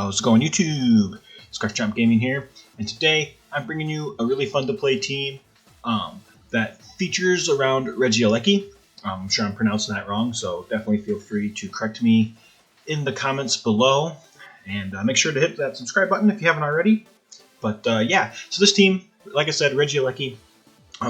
How's it going, YouTube? ScarfChomp Gaming here, and today I'm bringing you a really fun to play team that features around Regieleki. I'm sure I'm pronouncing that wrong, so definitely feel free to correct me in the comments below, and make sure to hit that subscribe button if you haven't already. But yeah, so this team, like I said, Regieleki,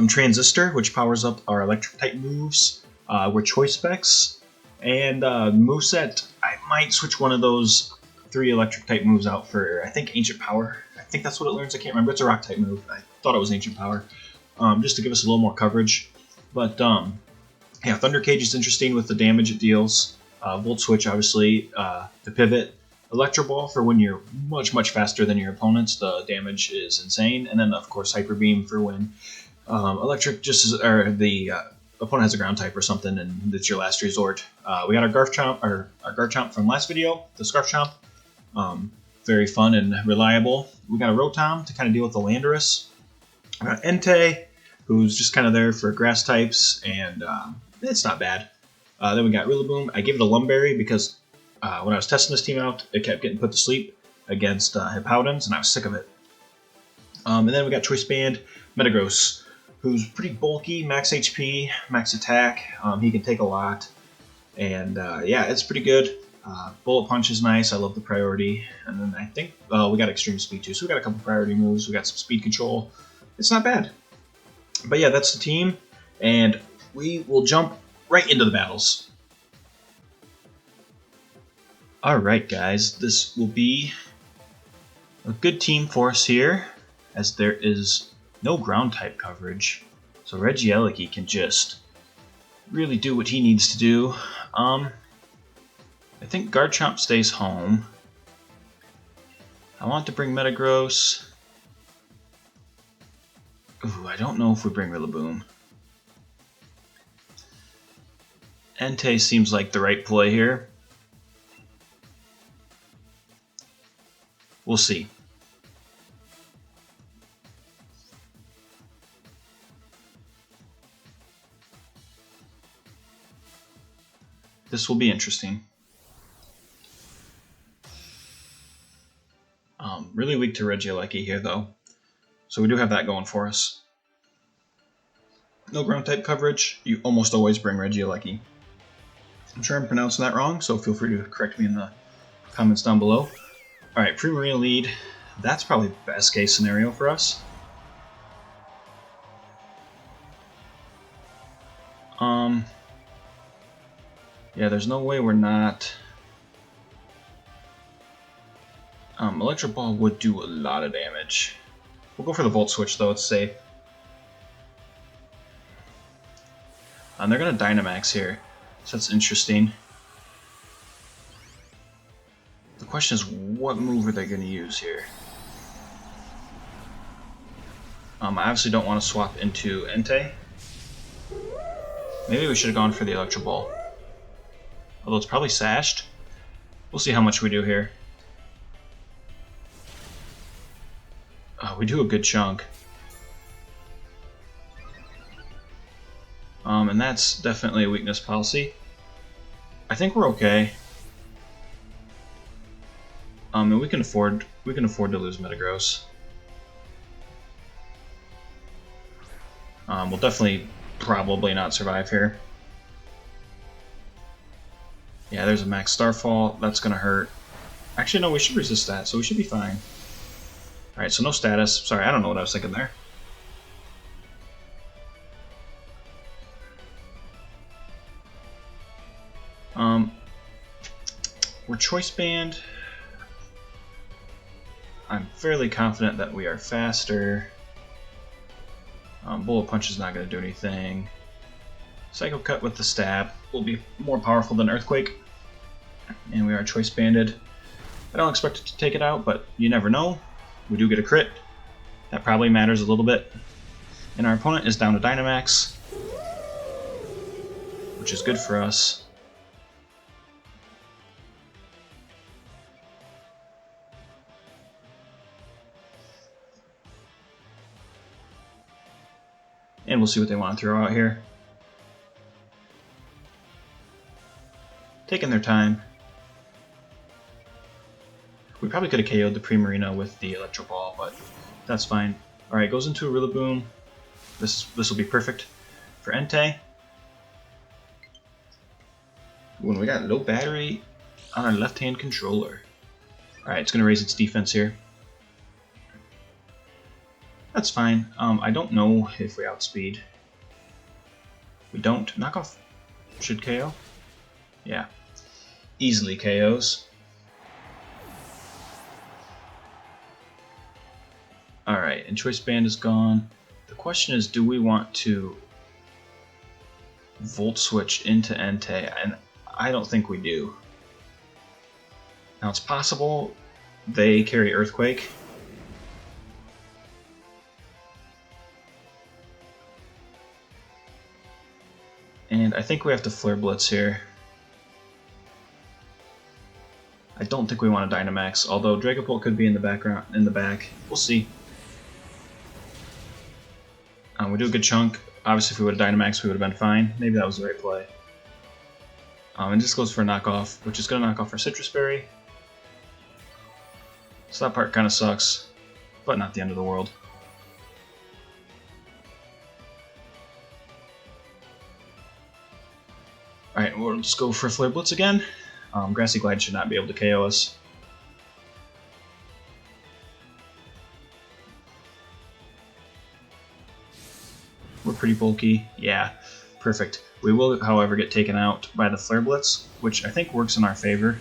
Transistor, which powers up our electric type moves. We're choice specs, and moveset. I might switch one of those 3 electric type moves out for, I think, Ancient Power. I think that's what it learns. I can't remember. It's a rock type move. I thought it was Ancient Power, just to give us a little more coverage. But yeah, Thunder Cage is interesting with the damage it deals. Volt Switch, obviously, to pivot. Electro Ball for when you're much faster than your opponents. The damage is insane. And then, of course, Hyper Beam for when electric the opponent has a ground type or something, and it's your last resort. We got our ScarfChomp from last video, the ScarfChomp. Very fun and reliable. We got a Rotom to kind of deal with the Landorus. We got Entei, who's just kind of there for grass types, and it's not bad. Then we got Rillaboom. I gave it a Lumberry because when I was testing this team out, it kept getting put to sleep against Hippowdons, and I was sick of it. And then we got Choice Band Metagross, who's pretty bulky, max HP, max attack. He can take a lot, and yeah, it's pretty good. Bullet Punch is nice. I love the priority. And then I think we got Extreme Speed too, so we got a couple priority moves. We got some speed control. It's not bad. But yeah, that's the team, and we will jump right into the battles. Alright guys, this will be a good team for us here, as there is no ground type coverage, so Regieleki can just really do what he needs to do. I think ScarfChomp stays home. I want to bring Metagross. Ooh, I don't know if we bring Rillaboom. Entei seems like the right play here. We'll see. This will be interesting. Really weak to Regieleki here, though. So we do have that going for us. No ground type coverage. You almost always bring Regieleki. I'm sure I'm pronouncing that wrong, so feel free to correct me in the comments down below. Alright, Primarina lead. That's probably the best case scenario for us. Yeah, there's no way we're not... Electric Ball would do a lot of damage. We'll go for the Volt Switch, though. It's safe. They're going to Dynamax here, so that's interesting. The question is, what move are they going to use here? I obviously don't want to swap into Entei. Maybe we should have gone for the Electro Ball. Although it's probably sashed. We'll see how much we do here. We do a good chunk. And that's definitely a weakness policy. I think we're okay. And we can afford to lose Metagross. We'll definitely probably not survive here. Yeah, there's a max Starfall. That's gonna hurt. Actually, no, we should resist that, so we should be fine. Alright, so no status. Sorry, I don't know what I was thinking there. We're Choice Band. I'm fairly confident that we are faster. Bullet Punch is not going to do anything. Psycho Cut with the stab will be more powerful than Earthquake. And we are Choice Banded. I don't expect it to take it out, but you never know. We do get a crit. That probably matters a little bit. And our opponent is down to Dynamax, which is good for us. And we'll see what they want to throw out here. Taking their time. We probably could have KO'd the Primarina with the Electro Ball, but that's fine. Alright, goes into a Rillaboom. This will be perfect for Entei. When we got low battery on our left-hand controller. Alright, it's going to raise its defense here. That's fine. I don't know if we outspeed. We don't. Knockoff should KO. Yeah. Easily KOs. Alright, and Choice Band is gone. The question is, do we want to Volt Switch into Entei? And I don't think we do. Now it's possible they carry Earthquake. And I think we have to Flare Blitz here. I don't think we want a Dynamax, although Dragapult could be in the background, in the back. We'll see. We do a good chunk. Obviously, if we would have Dynamax, we would have been fine. Maybe that was the right play. And this goes for a knockoff, which is going to knock off our Citrus Berry. So that part kind of sucks, but not the end of the world. Alright, we'll just go for Flare Blitz again. Grassy Glide should not be able to KO us. We're pretty bulky. Yeah, perfect. We will, however, get taken out by the Flare Blitz, which I think works in our favor.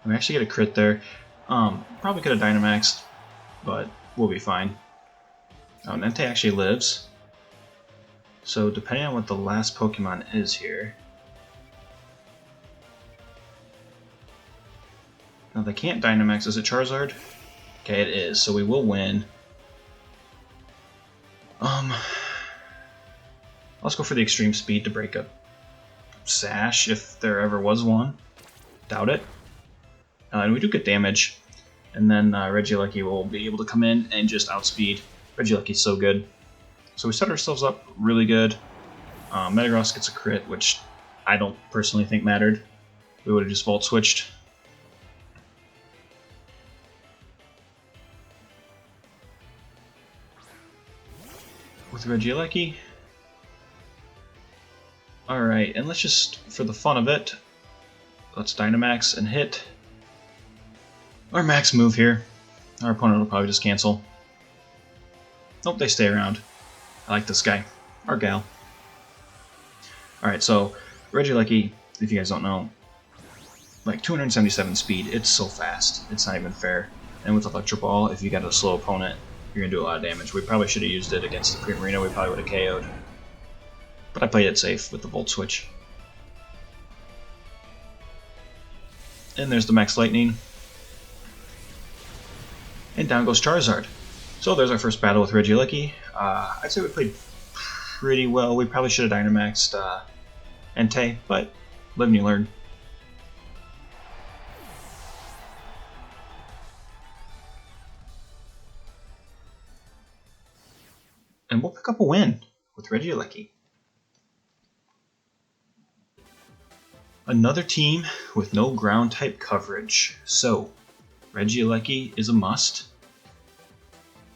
We actually get a crit there. Probably could have Dynamaxed, but we'll be fine. Oh, Entei actually lives. So depending on what the last Pokemon is here. Now they can't Dynamax. Is it Charizard? Okay, it is. So we will win. Let's go for the extreme speed to break up Sash if there ever was one. Doubt it. And we do get damage. And then Regieleki will be able to come in and just outspeed. Regielecky's so good. So we set ourselves up really good. Metagross gets a crit, which I don't personally think mattered. We would have just Volt Switched. With Regieleki. Alright, and let's just, for the fun of it, let's Dynamax and hit our max move here. Our opponent will probably just cancel. Nope, they stay around. I like this guy. Or gal. Alright, so Regieleki, if you guys don't know, like 277 speed, it's so fast. It's not even fair. And with Electro Ball, if you got a slow opponent, you're going to do a lot of damage. We probably should have used it against the Primarina. We probably would have KO'd. But I played it safe with the Volt Switch. And there's the Max Lightning. And down goes Charizard. So there's our first battle with Regieleki. I'd say we played pretty well. We probably should have Dynamaxed Entei, but live and you learn. And we'll pick up a win with Regieleki. Another team with no ground type coverage. So, Regieleki is a must.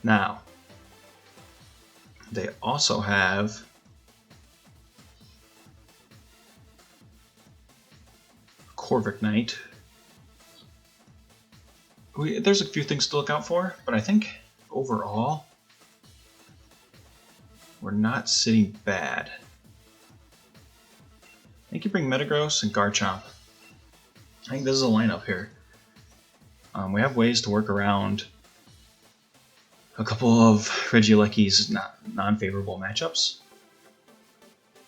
Now, they also have Corvic Knight. There's a few things to look out for, but I think overall we're not sitting bad. I think you bring Metagross and Garchomp. I think this is a lineup here. We have ways to work around a couple of Regieleki's non-favorable matchups.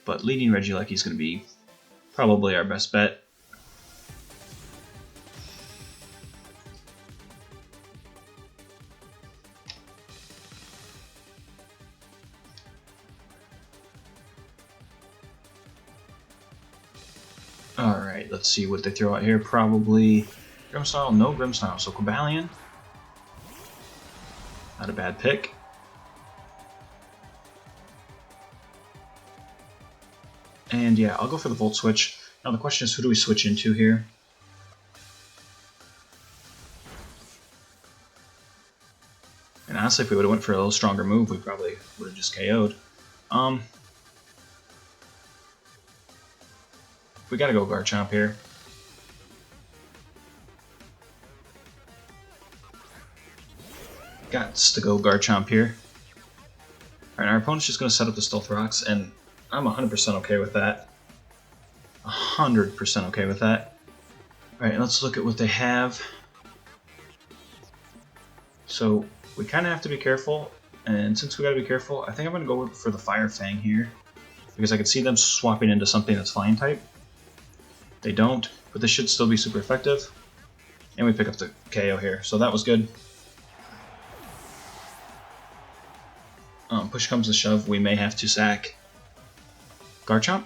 But leading Regieleki is going to be probably our best bet. Alright, let's see what they throw out here. Probably Grimmsnarl, no Grimmsnarl, so Cobalion. Not a bad pick. And yeah, I'll go for the Volt Switch. Now the question is, who do we switch into here? And honestly, if we would have went for a little stronger move, we probably would have just KO'd. We gotta go ScarfChomp here. Gots to go ScarfChomp here. Alright, our opponent's just gonna set up the Stealth Rocks, and I'm 100% okay with that. 100% okay with that. Alright, let's look at what they have. So, we kind of have to be careful, and since we gotta be careful, I think I'm gonna go for the Fire Fang here. Because I can see them swapping into something that's Flying type. They don't, but this should still be super effective. And we pick up the KO here, so that was good. Push comes to shove, we may have to sack ScarfChomp.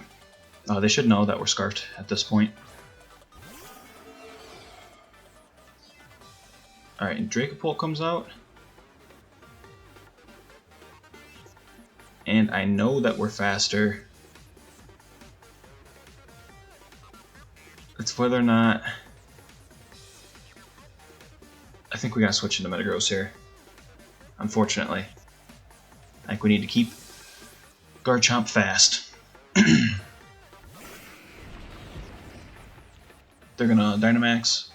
They should know that we're scarfed at this point. Alright, and Dracopult comes out. And I know that we're faster. It's whether or not... I think we gotta switch into Metagross here. Unfortunately. I think we need to keep ScarfChomp fast. They're gonna Dynamax.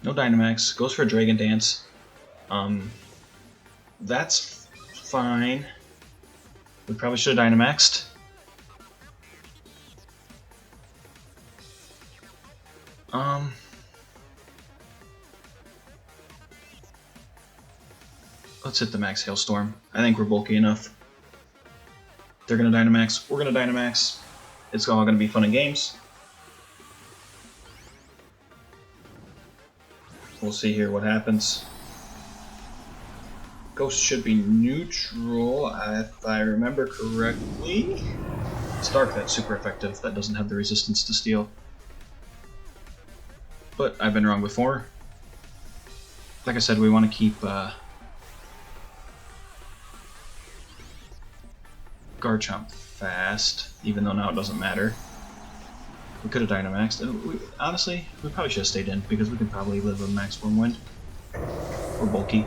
No Dynamax. Goes for a Dragon Dance. That's fine. We probably should have Dynamaxed. Let's hit the Max Hailstorm. I think we're bulky enough. They're gonna Dynamax. We're gonna Dynamax. It's all gonna be fun and games. We'll see here what happens. Ghost should be neutral, if I remember correctly. It's Dark that's super effective. That doesn't have the resistance to steel. But I've been wrong before. Like I said, we want to keep ScarfChomp fast, even though now it doesn't matter. We could have Dynamaxed. Honestly, we probably should have stayed in, because we can probably live a Max Wormwind. Or bulky.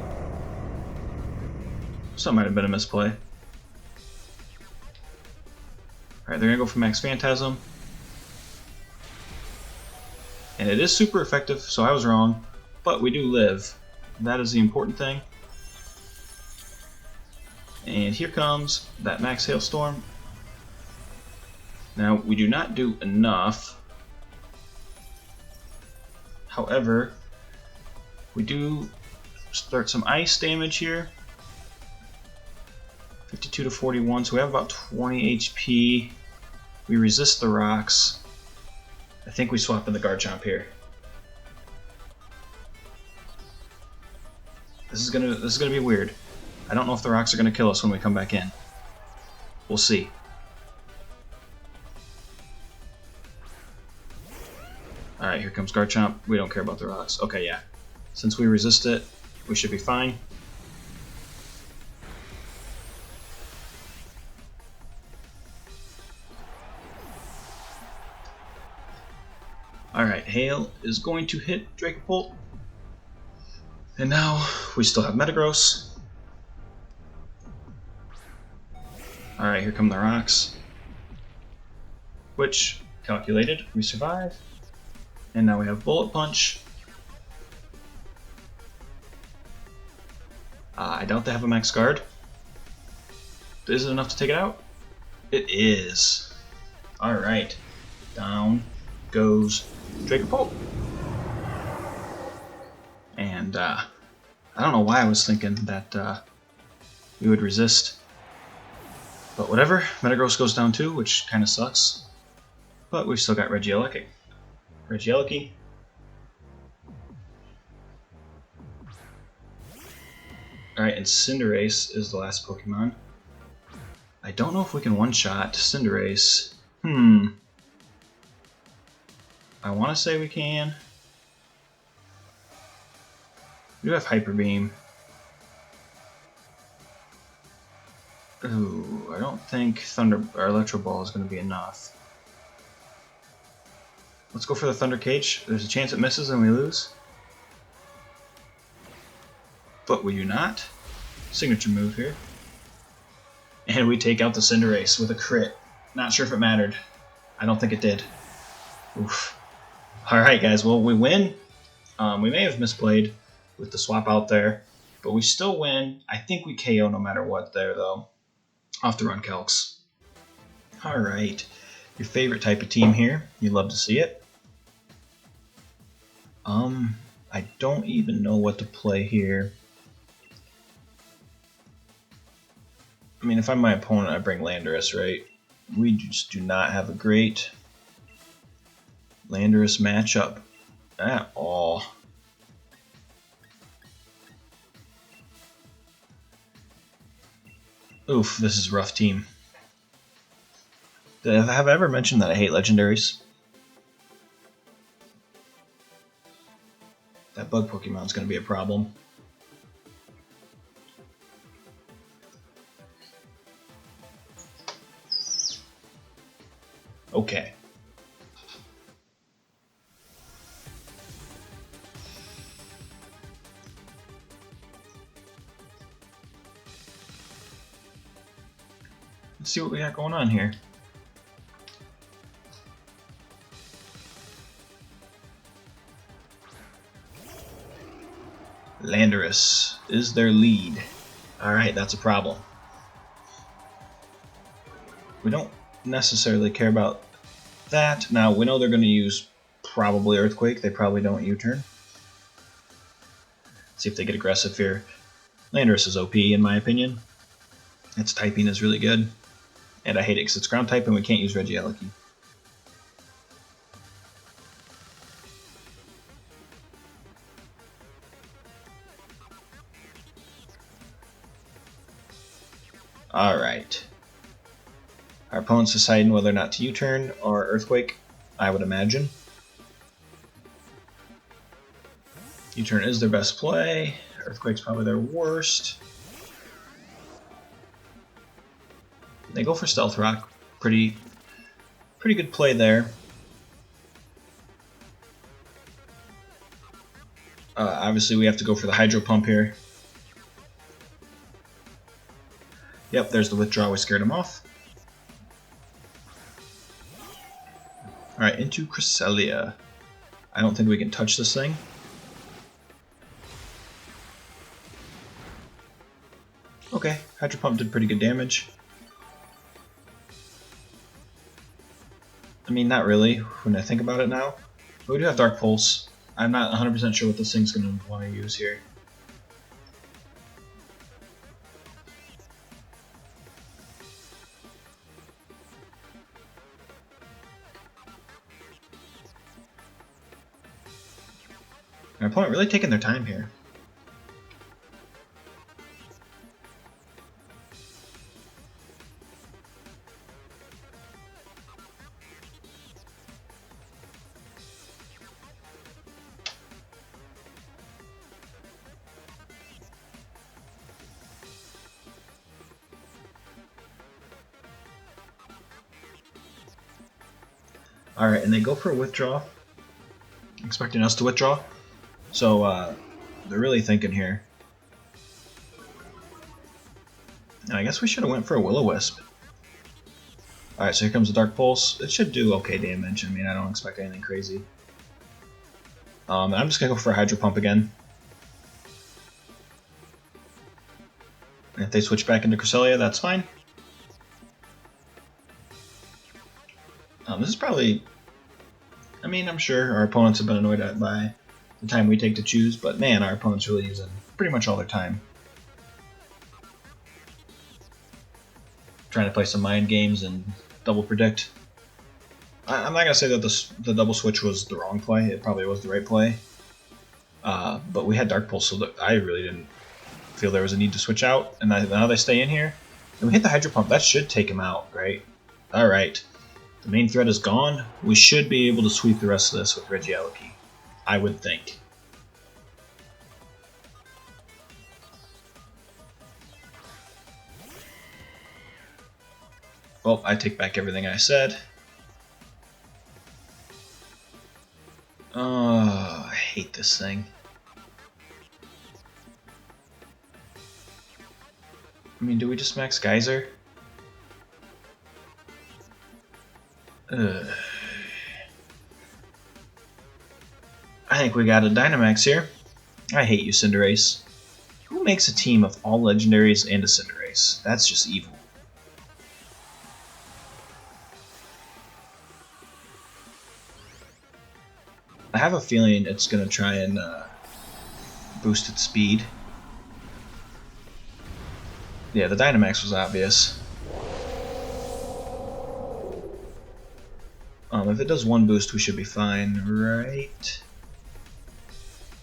So that might have been a misplay. Alright, they're gonna go for Max Phantasm. And it is super effective, so I was wrong. But we do live. That is the important thing. And here comes that Max Hailstorm. Now, we do not do enough. However, we do start some ice damage here. 52 to 41, so we have about 20 HP. We resist the rocks. I think we swap in the ScarfChomp here. This is gonna be weird. I don't know if the rocks are gonna kill us when we come back in. We'll see. Alright, here comes ScarfChomp. We don't care about the rocks. Okay, yeah. Since we resist it, we should be fine. Alright, Hail is going to hit Dracopult. And now we still have Metagross. Alright, here come the rocks. Which, calculated, we survive. And now we have Bullet Punch. I doubt they have a Max Guard. Is it enough to take it out? It is. Alright. Down goes Dracopult. And I don't know why I was thinking that we would resist. But whatever, Metagross goes down too, which kind of sucks. But we've still got Regieleki. Regieleki. Alright, and Cinderace is the last Pokemon. I don't know if we can one-shot Cinderace. I want to say we can. We do have Hyper Beam. Ooh, I don't think Thunder or Electro Ball is going to be enough. Let's go for the Thunder Cage. There's a chance it misses and we lose. But will you not? Signature move here. And we take out the Cinderace with a crit. Not sure if it mattered. I don't think it did. Oof. Alright guys, well we win. We may have misplayed with the swap out there, but we still win. I think we KO no matter what there though. Off to run Kelks. Alright. Your favorite type of team here. You love to see it. I don't even know what to play here. I mean, if I'm my opponent, I bring Landorus, right? We just do not have a great Landorus matchup at all. Oof, this is a rough team. Have I ever mentioned that I hate legendaries? That bug Pokemon's going to be a problem. Okay. Let's see what we got going on here. Landorus is their lead. Alright, that's a problem. We don't necessarily care about that. Now, we know they're going to use probably Earthquake. They probably don't U-turn. See if they get aggressive here. Landorus is OP in my opinion. Its typing is really good. And I hate it because it's ground type and we can't use Regieleki. Alright. Our opponent's deciding whether or not to U-turn or Earthquake, I would imagine. U-turn is their best play. Earthquake's probably their worst. They go for Stealth Rock. Pretty good play there. Obviously, we have to go for the Hydro Pump here. Yep, there's the withdraw. We scared him off. Alright, into Cresselia. I don't think we can touch this thing. Okay, Hydro Pump did pretty good damage. I mean, not really, when I think about it now. But we do have Dark Pulse. I'm not 100% sure what this thing's going to want to use here. My opponent really taking their time here. Alright, and they go for a withdraw, expecting us to withdraw. So, they're really thinking here. And I guess we should have went for a Will-O-Wisp. Alright, so here comes the Dark Pulse. It should do okay damage. I mean, I don't expect anything crazy. I'm just going to go for a Hydro Pump again. And if they switch back into Cresselia, that's fine. This is probably... I mean, I'm sure our opponents have been annoyed at by the time we take to choose, but man, our opponent's really using pretty much all their time. Trying to play some mind games and double predict. I'm not going to say that the double switch was the wrong play. It probably was the right play. But we had Dark Pulse, so that I really didn't feel there was a need to switch out. And now they stay in here. And we hit the Hydro Pump. That should take him out, right? Alright. The main threat is gone. We should be able to sweep the rest of this with Regieleki, I would think. Well, I take back everything I said. Oh, I hate this thing. I mean, do we just max Geyser? Ugh. I think we got a Dynamax here. I hate you, Cinderace. Who makes a team of all legendaries and a Cinderace? That's just evil. I have a feeling it's going to try and boost its speed. Yeah, the Dynamax was obvious. If it does one boost, we should be fine, right?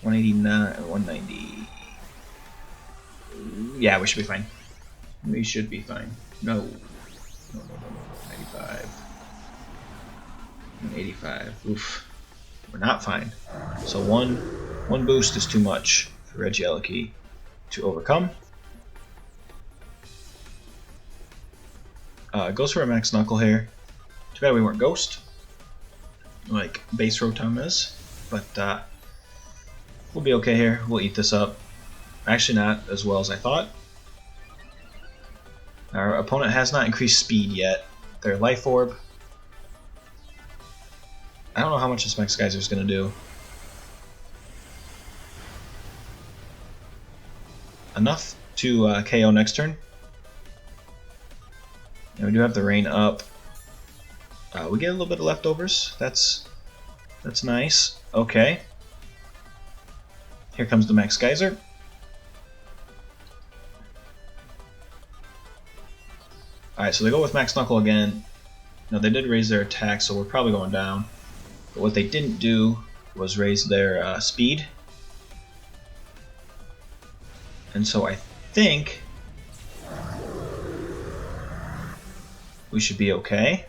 189, 190. Yeah, we should be fine. We should be fine. No. 95. 185. Oof. We're not fine. So one boost is too much for Regieleki to overcome. Goes for a max knuckle here. Too bad we weren't ghost, like base Rotom is, but we'll be okay here. We'll eat this up. Actually, not as well as I thought. Our opponent has not increased speed yet. Their Life Orb. I don't know how much this Max Geyser is going to do. Enough to KO next turn. And we do have the rain up. We get a little bit of leftovers. That's nice. Okay. Here comes the Max Geyser. Alright, so they go with Max Knuckle again. Now they did raise their attack, so we're probably going down. But what they didn't do was raise their speed. And so I think we should be okay.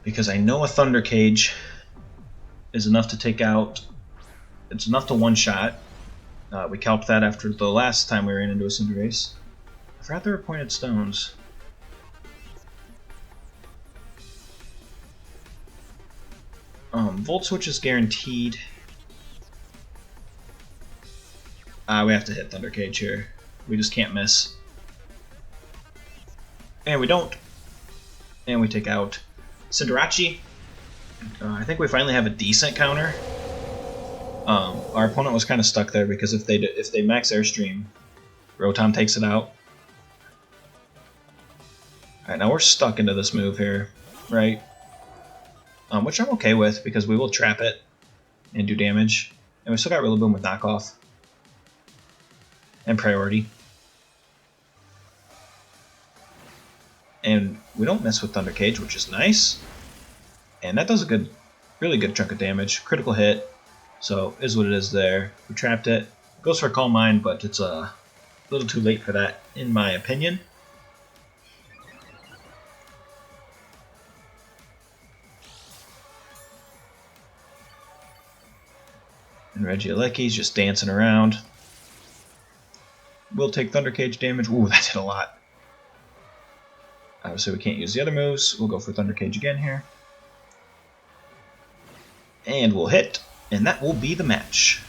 Because I know a Thunder Cage is enough to take out. It's enough to one-shot. We calped that after the last time we ran into a Cinderace. I forgot there were pointed stones. Volt Switch is guaranteed. We have to hit Thunder Cage here. We just can't miss. And we don't. And we take out Cinderace. I think we finally have a decent counter. Our opponent was kind of stuck there because if they max Airstream, Rotom takes it out. Alright, now we're stuck into this move here, right? Which I'm okay with because we will trap it and do damage. And we still got Rillaboom with knockoff and priority. And we don't mess with Thunder Cage, which is nice. And that does a really good chunk of damage. Critical hit. So, is what it is there. We trapped it. Goes for a Calm Mind, but it's a little too late for that, in my opinion. And Regieleki's just dancing around. We'll take Thunder Cage damage. Ooh, that did a lot. Obviously, we can't use the other moves. We'll go for Thunder Cage again here. And we'll hit. And that will be the match.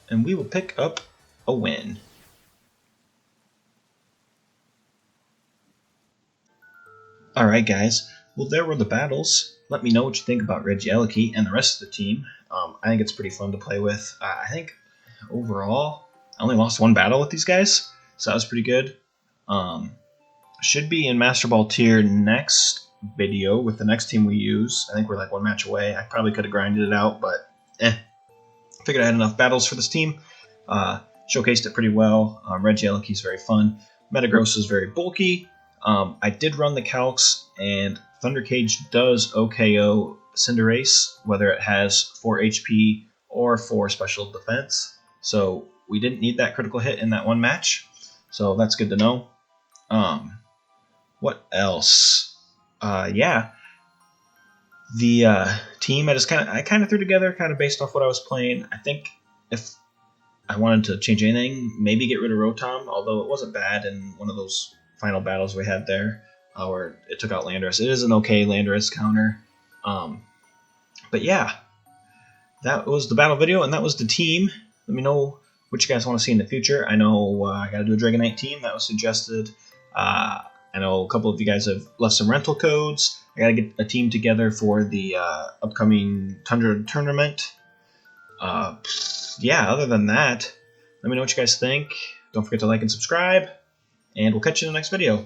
And we will pick up a win. Alright guys, well there were the battles. Let me know what you think about Regieleki and the rest of the team. I think it's pretty fun to play with. I think overall, I only lost one battle with these guys, so that was pretty good. Should be in Master Ball tier next video with the next team we use. I think we're like one match away. I probably could have grinded it out, but figured I had enough battles for this team. Showcased it pretty well. Regieleki is very fun. Metagross is very bulky. I did run the calcs, and Thunder Cage does OKO Cinderace, whether it has 4 HP or 4 special defense. So we didn't need that critical hit in that one match. So that's good to know. What else? Yeah. The team I kind of threw together kind of based off what I was playing. I think if I wanted to change anything, maybe get rid of Rotom, although it wasn't bad in one of those final battles we had there, where it took out Landorus. It is an okay Landorus counter. But yeah, that was the battle video, and that was the team. Let me know what you guys want to see in the future. I know I got to do a Dragonite team. That was suggested. I know a couple of you guys have left some rental codes. I got to get a team together for the upcoming Tundra tournament. Yeah, other than that, let me know what you guys think. Don't forget to like and subscribe, and we'll catch you in the next video.